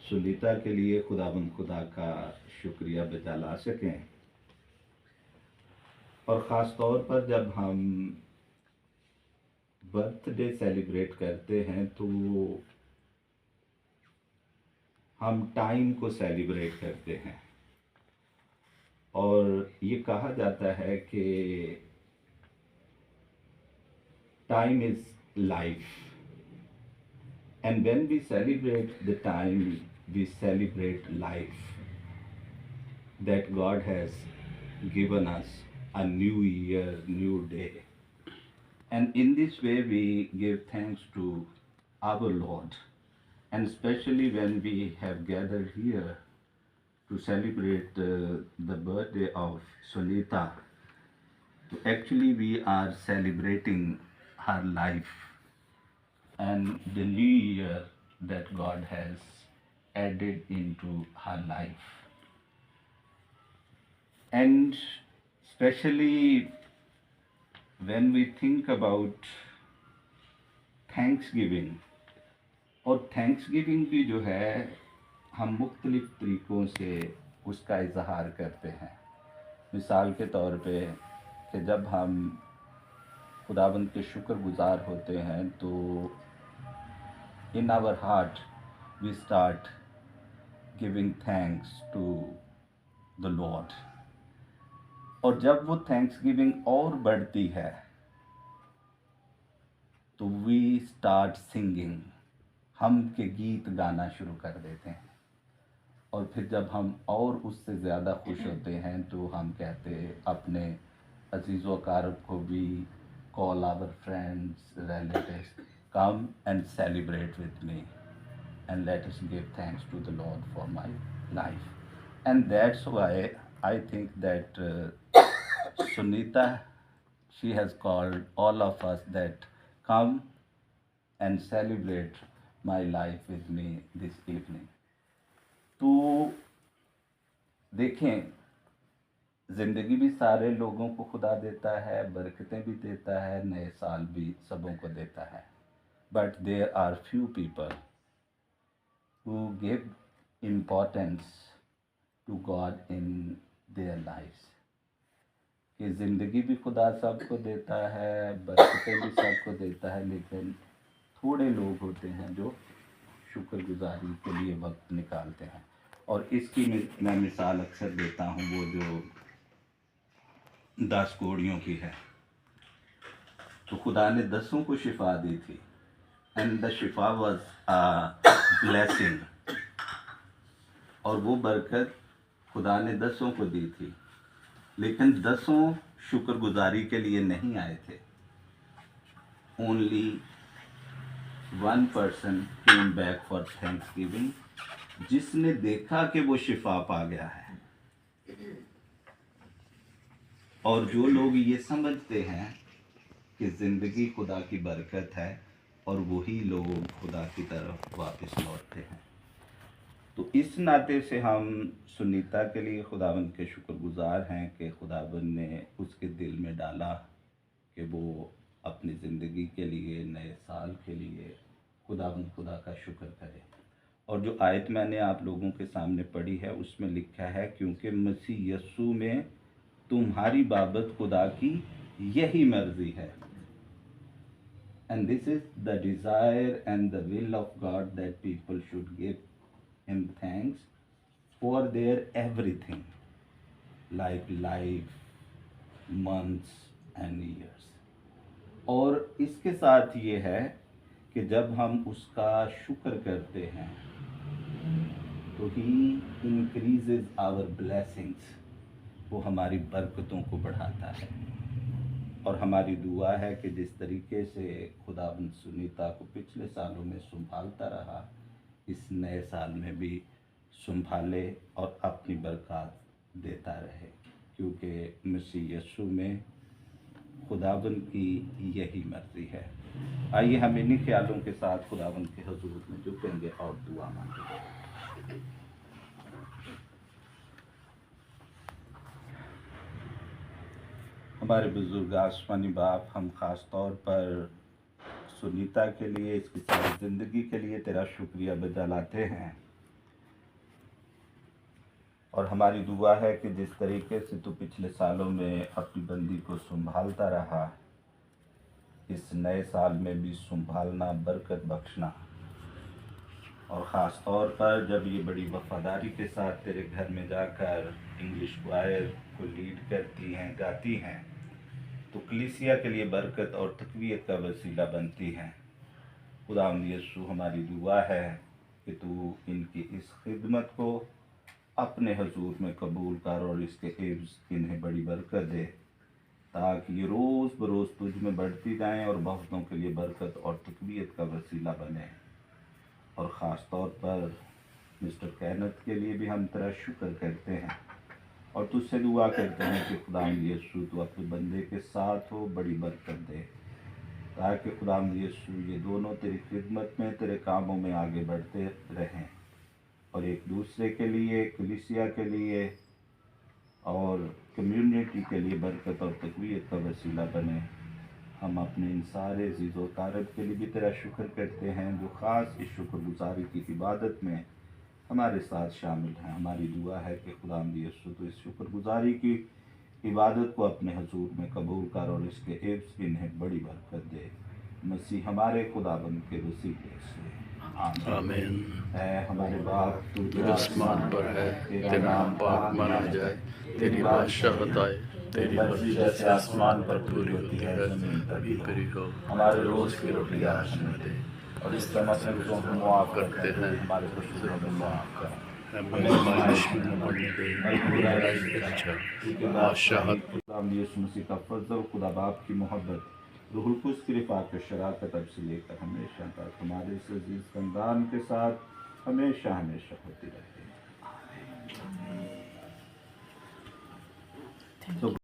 सुनीता के लिए खुदा का शुक्रिया बजा ला सकें। और ख़ास तौर पर जब हम बर्थडे सेलिब्रेट करते हैं तो हम टाइम को सेलिब्रेट करते हैं। और ये कहा जाता है कि time is life, and when we celebrate the time we celebrate life that God has given us a new year, new day. And in this way, we give thanks to our Lord. And especially when we have gathered here to celebrate the birthday of Sunita, actually, we are celebrating her life and the new year that God has added into her life. And especially when we think about Thanksgiving, और Thanksgiving भी जो है हम मुख्तलिफ तरीक़ों से उसका इजहार करते हैं। मिसाल के तौर पे कि जब हम खुदावंद के शुक्रगुजार होते हैं तो in our heart we start giving thanks to the Lord. और जब वो थैंक्सगिविंग और बढ़ती है तो वी स्टार्ट सिंगिंग, हम के गीत गाना शुरू कर देते हैं। और फिर जब हम और उससे ज़्यादा खुश होते हैं तो हम कहते हैं अपने अजीज़ व अकारब को भी, call our friends relatives, come and celebrate with me and let us give thanks to the Lord for my life. And that's why I think that Sunita, she has called all of us that come and celebrate my life with me this evening. तो देखें, ज़िंदगी भी सारे लोगों को खुदा देता है, बरकतें भी देता है, नए साल भी सबों को देता है। But there are few people who give importance to God in their lives. कि ज़िंदगी भी खुदा सबको देता है, बरकतें भी सबको देता है, लेकिन थोड़े लोग होते हैं जो शुक्रगुजारी के लिए वक्त निकालते हैं। और इसकी मैं मिसाल अक्सर देता हूँ, वो जो 10 कोड़ियों की है। तो खुदा ने 10 को शिफा दी थी, and the Shifa was a blessing, और वो बरकत खुदा ने 10 को दी थी, लेकिन 10 शुक्रगुजारी के लिए नहीं आए थे। Only 1 person came back for Thanksgiving, जिसने देखा कि वो शिफा पा गया है। और जो लोग ये समझते हैं कि ज़िंदगी खुदा की बरकत है, और वही लोग खुदा की तरफ वापस लौटते हैं। तो इस नाते से हम सुनीता के लिए खुदावंद के शुक्रगुजार हैं कि खुदावंद ने उसके दिल में डाला कि वो अपनी ज़िंदगी के लिए, नए साल के लिए खुदा का शुक्र करे। और जो आयत मैंने आप लोगों के सामने पढ़ी है उसमें लिखा है, क्योंकि मसीह यस्सू में तुम्हारी बाबत खुदा की यही मर्जी है। And this is the desire and the will of God that people should give Him thanks for their everything, like life, months and years. और इसके साथ ये है कि जब हम उसका शुक्र करते हैं तो He increases our blessings, वो हमारी बरकतों को बढ़ाता है। और हमारी दुआ है कि जिस तरीके से खुदावंद सुनीता को पिछले सालों में संभालता रहा, इस नए साल में भी संभाले और अपनी बरकत देता रहे, क्योंकि मसीह यस्सू में खुदावंद की यही मर्जी है। आइए हम इन्हीं ख्यालों के साथ खुदावंद के हुजूर में झुकेंगे और दुआ मांगेंगे। हमारे बुजुर्ग आसमानी बाप, हम ख़ास तौर पर सुनीता के लिए, इसकी सारी ज़िंदगी के लिए तेरा शुक्रिया बजा लाते हैं और हमारी दुआ है कि जिस तरीके से तू पिछले सालों में अपनी बंदी को संभालता रहा, इस नए साल में भी संभालना, बरकत बख्शना। और ख़ास तौर पर जब ये बड़ी वफादारी के साथ तेरे घर में जाकर इंग्लिश क्वायर को लीड करती हैं, गाती हैं, तो कलीसिया के लिए बरकत और तक़वियत का वसीला बनती हैं। खुदावंद यीशु, हमारी दुआ है कि तू इनकी इस खिदमत को अपने हजूर में कबूल कर और इसके एवज़ इन्हें बड़ी बरकत दे, ताकि ये रोज़ बरोज़ तुझ में बढ़ती जाएं और बहुतों के लिए बरकत और तक़वियत का वसीला बने। और ख़ास तौर पर मिस्टर कैनत के लिए भी हम तेरा शुक्र करते हैं और तुझसे दुआ करते हैं कि खुदावंद यीशु तू अपने बंदे के साथ हो, बड़ी बरकत दे, ताकि खुदावंद यीशु ये दोनों तेरी खिदमत में, तेरे कामों में आगे बढ़ते रहें और एक दूसरे के लिए, कलीसिया के लिए और कम्युनिटी के लिए बरकत और तक़वियत का वसीला बने। हम अपने इन सारे अज़ीज़ व अक़ारिब के लिए भी तेरा शुक्र करते हैं, जो ख़ास इस शुक्रगुज़ारी की इबादत में हमारे साथ शामिल हैं। हमारी दुआ है कि खुदावंद यीशु तो इस शुक्रगुज़ारी की इबादत को अपने हजूर में कबूल कर और इसके एवज़ इन्हें बड़ी बरकत दे। मसीह हमारे खुदाबंद के वसीले से आमीन। है हमारे बाप, तू जो आसमान पर है, तेरा नाम पाक माना जाए, तेरी बादशाहत आए, तेरी मर्जी जैसे आसमान पर पूरी होती है ज़मीन पर भी पूरी हो। हमारे रोज़ की रोटी आज हमें दे और इस तरह से हम माफ़ करते हैं हमारे कसूरों में माफ़ कर, हमें आज़माइश में न पड़ने दे, बुराई से बचा, बादशाहत। खुदावंद यीशु मसीह का फजल, खुदा बाप की मोहब्बत, रूहुल कुद्स की रिफ़ाक़त और शराकत अब से लेकर हमेशा तक हमारे इस अज़ीज़ ख़ानदान के साथ हमेशा हमेशा होती रहे। तो